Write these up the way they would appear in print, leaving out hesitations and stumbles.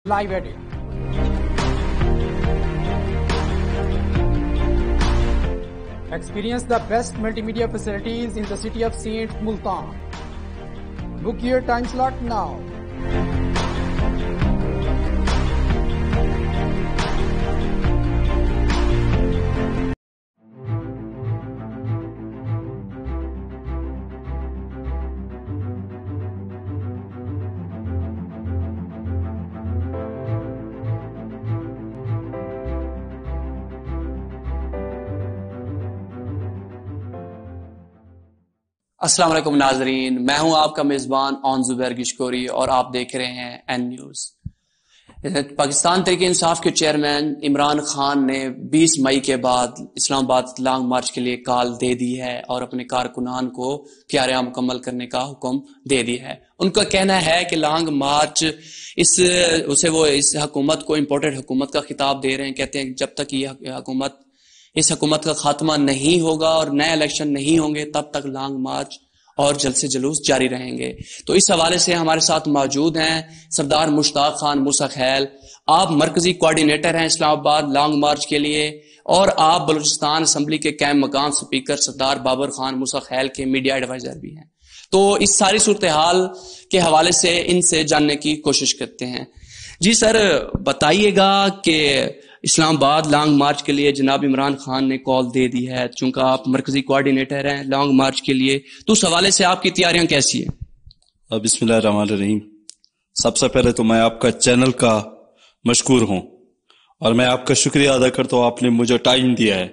Live edit. Experience the best multimedia facilities in the city of Saint Multan. Book your time slot now. السلام علیکم ناظرین، میں ہوں آپ کا میزبان اون زبیر گشکوری اور آپ دیکھ رہے ہیں این نیوز۔ پاکستان تحریک انصاف کے چیئرمین عمران خان نے 20 مئی کے بعد اسلام آباد لانگ مارچ کے لیے کال دے دی ہے اور اپنے کارکنان کو کیاریاں مکمل کرنے کا حکم دے دیا ہے۔ ان کا کہنا ہے کہ لانگ مارچ اس حکومت کو امپورٹڈ حکومت کا خطاب دے رہے ہیں۔ کہتے ہیں جب تک اس حکومت کا خاتمہ نہیں ہوگا اور نئے الیکشن نہیں ہوں گے تب تک لانگ مارچ اور جلسے جلوس جاری رہیں گے۔ تو اس حوالے سے ہمارے ساتھ موجود ہیں سردار مشتاق خان موسیٰ خیل، آپ مرکزی کوارڈینیٹر ہیں اسلام آباد لانگ مارچ کے لیے، اور آپ بلوچستان اسمبلی کے قائم مقام اسپیکر سردار بابر خان موسیٰ خیل کے میڈیا ایڈوائزر بھی ہیں۔ تو اس ساری صورتحال کے حوالے سے ان سے جاننے کی کوشش کرتے ہیں۔ جی سر، بتائیے گا کہ اسلام آباد لانگ مارچ کے لیے جناب عمران خان نے کال دے دی ہے، چونکہ آپ مرکزی کوارڈینیٹر ہیں لانگ مارچ کے لیے، تو اس حوالے سے آپ کی تیاریاں کیسی ہیں؟ بسم اللہ الرحمن الرحیم۔ سب سے پہلے تو میں آپ کا چینل کا مشکور ہوں اور میں آپ کا شکریہ ادا کرتا ہوں، آپ نے مجھے ٹائم دیا ہے۔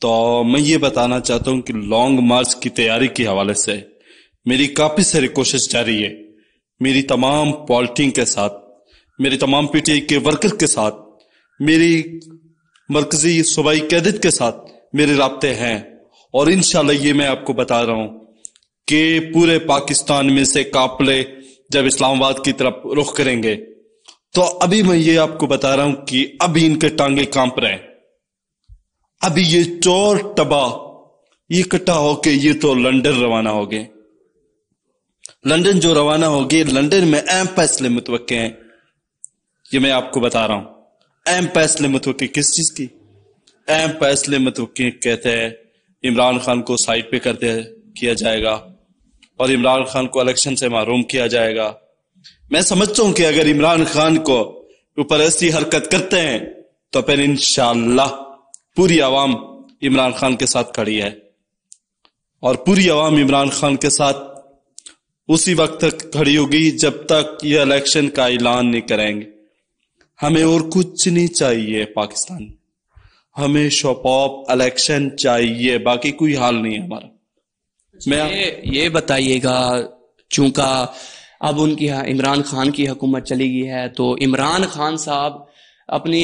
تو میں یہ بتانا چاہتا ہوں کہ لانگ مارچ کی تیاری کے حوالے سے میری کافی ساری کوشش جاری ہے۔ میری تمام پارٹی کے ساتھ، میری تمام پی ٹی آئی کے ورکر کے ساتھ، میری مرکزی صوبائی قیادت کے ساتھ میرے رابطے ہیں، اور انشاءاللہ یہ میں آپ کو بتا رہا ہوں کہ پورے پاکستان میں سے قافلے جب اسلام آباد کی طرف رخ کریں گے تو ابھی میں یہ آپ کو بتا رہا ہوں کہ ابھی ان کے ٹانگے کانپ رہے ہیں۔ ابھی یہ چور ٹبا یہ اکٹھا ہو کے یہ تو لندن روانہ ہو گئے۔ لندن جو روانہ ہو گئے، لندن میں اہم فیصلے متوقع ہیں، یہ میں آپ کو بتا رہا ہوں۔ اہم فیصلے متوقع کس چیز کی؟ اہم فیصلے متوقع کہتے ہیں عمران خان کو سائڈ پہ کیا جائے گا اور عمران خان کو الیکشن سے محروم کیا جائے گا۔ میں سمجھتا ہوں کہ اگر عمران خان کو اوپر ایسی حرکت کرتے ہیں تو پھر انشاءاللہ پوری عوام عمران خان کے ساتھ کھڑی ہے، اور پوری عوام عمران خان کے ساتھ اسی وقت تک کھڑی ہوگی جب تک یہ الیکشن کا اعلان نہیں کریں گے۔ ہمیں اور کچھ نہیں چاہیے پاکستان، ہمیں شاپ آف الیکشن چاہیے، باقی کوئی حال نہیں ہے ہمارا۔ یہ بتائیے گا، چونکہ اب ان کی عمران خان کی حکومت چلی گئی ہے، تو عمران خان صاحب اپنی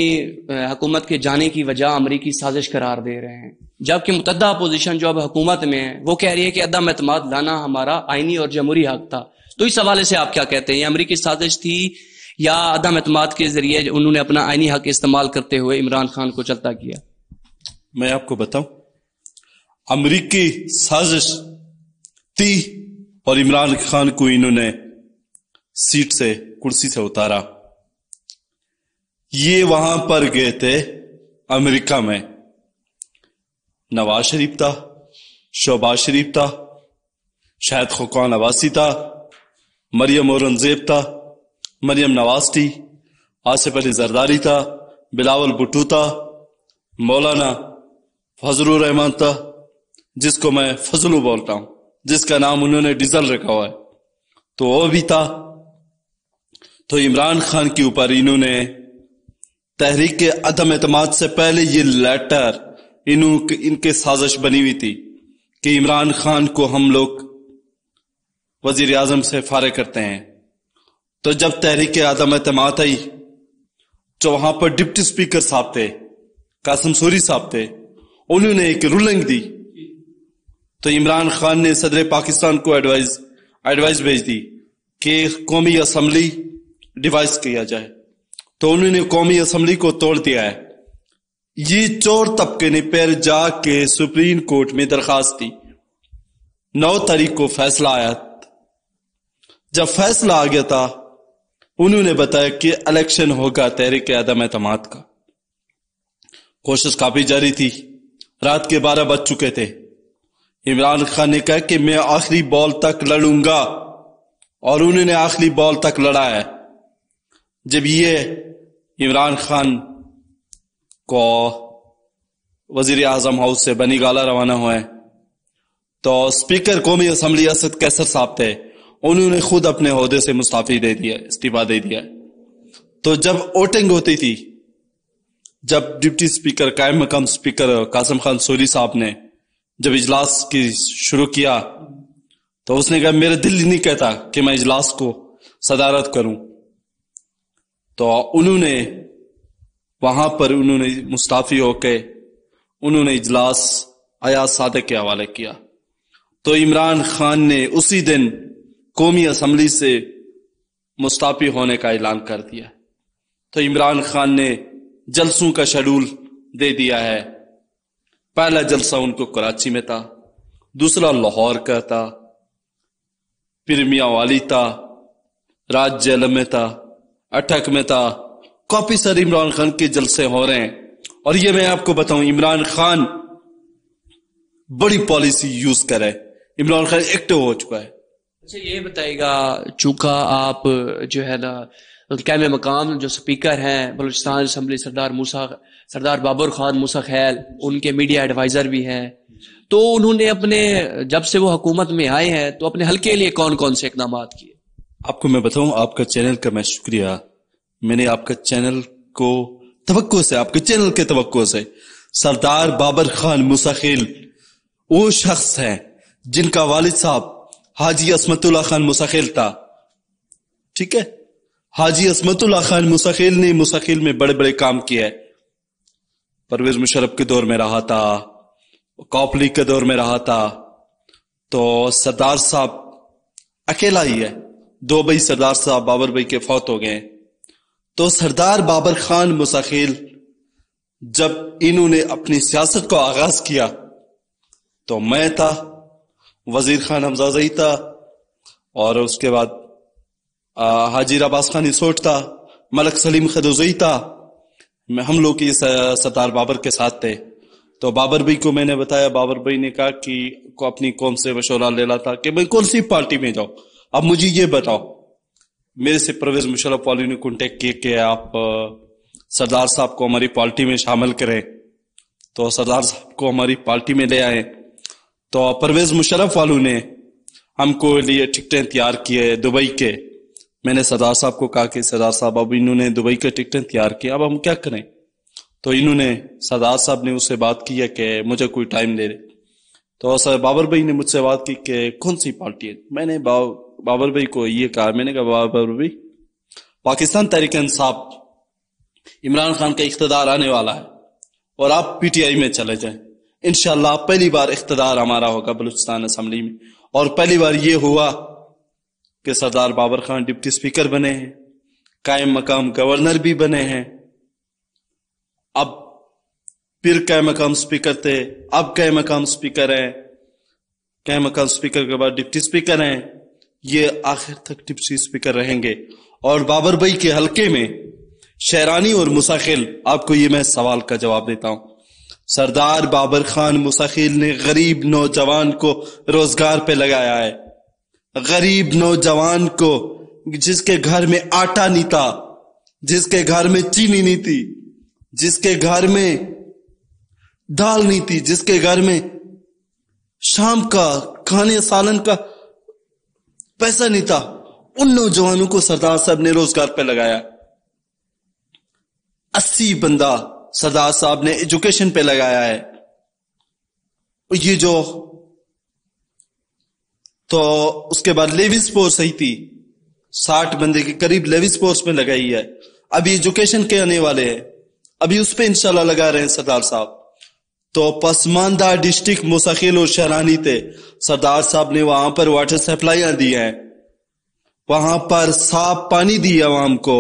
حکومت کے جانے کی وجہ امریکی سازش قرار دے رہے ہیں، جبکہ متحدہ اپوزیشن جو اب حکومت میں ہے وہ کہہ رہی ہے کہ عدم اعتماد لانا ہمارا آئینی اور جمہوری حق تھا۔ تو اس حوالے سے آپ کیا کہتے ہیں، یہ امریکی سازش تھی یا عدم اعتماد کے ذریعے انہوں نے اپنا آئینی حق استعمال کرتے ہوئے عمران خان کو چلتا کیا؟ میں آپ کو بتاؤں، امریکی سازش تھی اور عمران خان کو انہوں نے سیٹ سے، کرسی سے اتارا۔ یہ وہاں پر گئے تھے امریکہ میں، نواز شریف تھا، شہباز شریف تھا، شاہد خاقان عباسی تھا، مریم اورنگزیب تھا، مریم نواز تھی، آصف علی زرداری تھا، بلاول بھٹو تھا، مولانا فضل الرحمان تھا، جس کو میں فضلو بولتا ہوں، جس کا نام انہوں نے ڈیزل رکھا ہوا ہے، تو وہ بھی تھا۔ تو عمران خان کے اوپر انہوں نے تحریک عدم اعتماد سے پہلے یہ لیٹر ان کے سازش بنی ہوئی تھی کہ عمران خان کو ہم لوگ وزیر اعظم سے فارغ کرتے ہیں۔ تو جب تحریک عدم اعتماد آئی جو وہاں پر ڈپٹی اسپیکر صاحب تھے، قاسم سوری صاحب تھے، انہوں نے ایک رولنگ دی، تو عمران خان نے صدر پاکستان کو ایڈوائز بھیج دی کہ قومی اسمبلی ڈیوائز کیا جائے، تو انہوں نے قومی اسمبلی کو توڑ دیا ہے۔ یہ چور طبقے نے پھر جا کے سپریم کورٹ میں درخواست دی، 9 تاریخ کو فیصلہ آیا۔ جب فیصلہ آ گیا تھا انہوں نے بتایا کہ الیکشن ہوگا تحریک عدم اعتماد کا. کوشش کافی جاری تھی. رات کے 12 بج چکے تھے. عمران خان نے کہا کہ میں آخری بال تک لڑوں گا، اور انہوں نے آخری بال تک لڑا ہے. جب یہ عمران خان کو وزیر اعظم ہاؤس سے بنی گالہ روانہ ہوئے تو اسپیکر قومی اسمبلی اسد قیصر صاحب تھے، انہوں نے خود اپنے عہدے سے استعفیٰ دے دیا. تو جب ووٹنگ ہوتی تھی، جب ڈپٹی اسپیکر قائم مقام اسپیکر قاسم خان سوری صاحب نے جب اجلاس کی شروع کیا تو اس نے کہا میرا دل نہیں کہتا کہ میں اجلاس کو صدارت کروں. تو انہوں نے وہاں پر مستعفی ہو کے انہوں نے اجلاس ایاز صادق کے حوالے کیا. تو عمران خان نے اسی دن قومی اسمبلی سے مستعفی ہونے کا اعلان کر دیا. تو عمران خان نے جلسوں کا شیڈول دے دیا ہے. پہلا جلسہ ان کو کراچی میں تھا، دوسرا لاہور کا تھا، پھر میاں والی تھا، راج جہلم میں تھا، اٹک میں تھا. کافی سارے عمران خان کے جلسے ہو رہے ہیں. اور یہ میں آپ کو بتاؤں، عمران خان بڑی پالیسی یوز کرے. عمران خان ایکٹو ہو چکا ہے. اچھا یہ بتائیے گا، چونکہ آپ جو ہے نا قائم مقام جو سپیکر ہیں بلوچستان اسمبلی سردار بابر خان موسیٰ خیل، ان کے میڈیا ایڈوائزر بھی ہیں، تو انہوں نے اپنے جب سے وہ حکومت میں آئے ہیں تو اپنے حلقے کے لیے کون کون سے اقدامات کیے؟ آپ کو میں بتاؤں، آپ کا چینل کا میں شکریہ. میں نے آپ کا چینل کو آپ کے چینل کے توقع سے سردار بابر خان موسیٰ خیل وہ شخص ہیں جن کا والد صاحب حاجی عصمت اللہ خان موسیٰ خیل تھا. ٹھیک ہے، حاجی عصمت اللہ خان موسیٰ خیل نے موسیٰ خیل میں بڑے بڑے کام کیے. پرویز مشرف کے دور میں رہا تھا، کاپ لیگ کے دور میں رہا تھا. تو سردار صاحب اکیلا ہی ہے. 2 بھائی سردار صاحب بابر بھائی کے فوت ہو گئے. تو سردار بابر خان موسیٰ خیل جب انہوں نے اپنی سیاست کو آغاز کیا تو میں تھا، وزیر خان حمزہ تھا، اور اس کے بعد حاجی عباس خان اسوٹ تھا، ملک سلیم خدوزی تھا. ہم لوگ سردار بابر کے ساتھ تھے. تو بابر بھائی کو میں نے بتایا، بابر بھائی نے کہا کہ کو اپنی قوم سے مشورہ لینا تھا کہ میں کون سی پارٹی میں جاؤں. اب مجھے یہ بتاؤ، میرے سے پرویز مشرف والی نے کانٹیکٹ کیا کہ آپ سردار صاحب کو ہماری پارٹی میں شامل کریں. تو سردار صاحب کو ہماری پارٹی میں لے آئے. تو پرویز مشرف والوں نے ہم کو لیے ٹکٹیں تیار کیے دبئی کے. میں نے سردار صاحب کو کہا کہ سردار صاحب اب انہوں نے دبئی کے ٹکٹیں تیار کی، اب ہم کیا کریں؟ تو انہوں نے سردار صاحب نے اس سے بات کی ہے کہ مجھے کوئی ٹائم دے دے. تو بابر بھائی نے مجھ سے بات کی کہ کون سی پارٹی ہے. میں نے بابر بھائی کو یہ کہا، میں نے کہا بابر بھائی، پاکستان تحریک انصاف عمران خان کا اقتدار آنے والا ہے اور آپ پی ٹی آئی میں چلے جائیں. انشاءاللہ پہلی بار اقتدار ہمارا ہوگا بلوچستان اسمبلی میں. اور پہلی بار یہ ہوا کہ سردار بابر خان ڈپٹی اسپیکر بنے ہیں، قائم مقام گورنر بھی بنے ہیں. اب پھر قائم مقام اسپیکر تھے، اب قائم مقام اسپیکر ہیں، قائم مقام اسپیکر کے بعد ڈپٹی اسپیکر ہیں. یہ آخر تک ڈپٹی اسپیکر رہیں گے. اور بابر بھائی کے حلقے میں شیرانی اور موسیٰ خیل، آپ کو یہ میں سوال کا جواب دیتا ہوں. سردار بابر خان موسیٰ خیل نے غریب نوجوان کو روزگار پہ لگایا ہے. غریب نوجوان کو، جس کے گھر میں آٹا نہیں تھا، جس کے گھر میں چینی نہیں تھی، جس کے گھر میں دال نہیں تھی، جس کے گھر میں شام کا کھانے سالن کا پیسہ نہیں تھا، ان نوجوانوں کو سردار صاحب نے روزگار پہ لگایا. 80 بندہ سردار صاحب نے ایجوکیشن پہ لگایا ہے. یہ جو تو اس کے بعد لیویز فورس ہی تھی، 60 بندے کے قریب لیویز فورس میں لگائی ہے. ابھی ایجوکیشن کے آنے والے ہیں، ابھی اس پہ انشاءاللہ لگا رہے ہیں سردار صاحب. تو پسماندہ ڈسٹرکٹ موسیٰ خیل اور شیرانی تھے. سردار صاحب نے وہاں پر واٹر سپلائیاں دی ہیں، وہاں پر صاف پانی دیا عوام کو،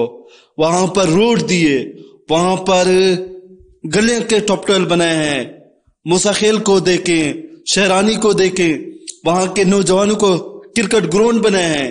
وہاں پر روڈ دیے، وہاں پر گلیاں کے ٹاپ ٹویل بنائے ہیں. موسیٰ خیل کو دیکھیں، شیرانی کو دیکھیں، وہاں کے نوجوانوں کو کرکٹ گراؤنڈ بنائے ہیں.